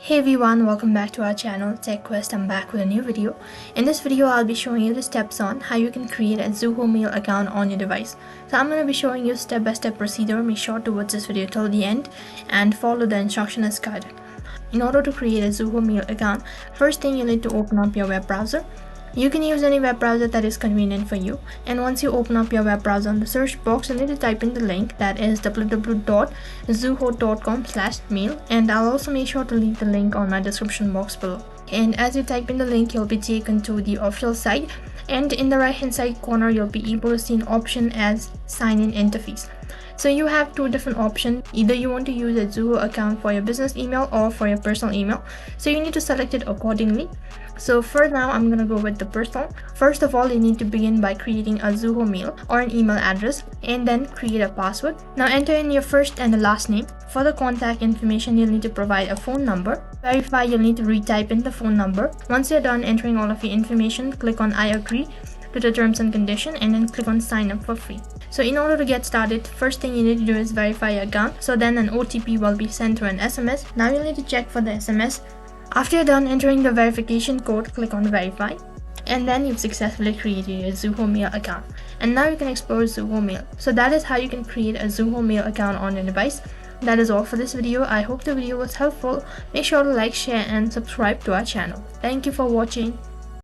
Hey everyone, welcome back to our channel TechQuest. I'm back with a new video. In this video, I'll be showing you the steps on how you can create a Zoho mail account on your device. So I'm going to be showing you step-by-step procedure. Make sure to watch this video till the end and follow the instruction as guided. In order to create a Zoho mail account, first thing you need to open up your web browser. You can use any web browser that is convenient for you. And once you open up your web browser, in the search box, you need to type in the link that is www.zoho.com/mail, and I'll also make sure to leave the link on my description box below. And as you type in the link, you'll be taken to the official site, and in the right hand side corner, you'll be able to see an option as sign in interface. So you have two different options. Either you want to use a Zoho account for your business email or for your personal email. So you need to select it accordingly. So for now, I'm going to go with the personal. First of all, you need to begin by creating a Zoho mail or an email address and then create a password. Now enter in your first and the last name. For the contact information, you'll need to provide a phone number. Verify, you'll need to retype in the phone number. Once you're done entering all of your information, click on I agree to the terms and condition and then click on sign up for free. So in order to get started, first thing you need to do is verify your account. So then an OTP will be sent through an SMS. Now you'll need to check for the SMS. After you're done entering the verification code, click on verify. And then you've successfully created your Zoho mail account. And now you can explore Zoho mail. So that is how you can create a Zoho mail account on your device. That is all for this video. I hope the video was helpful. Make sure to like, share and subscribe to our channel. Thank you for watching.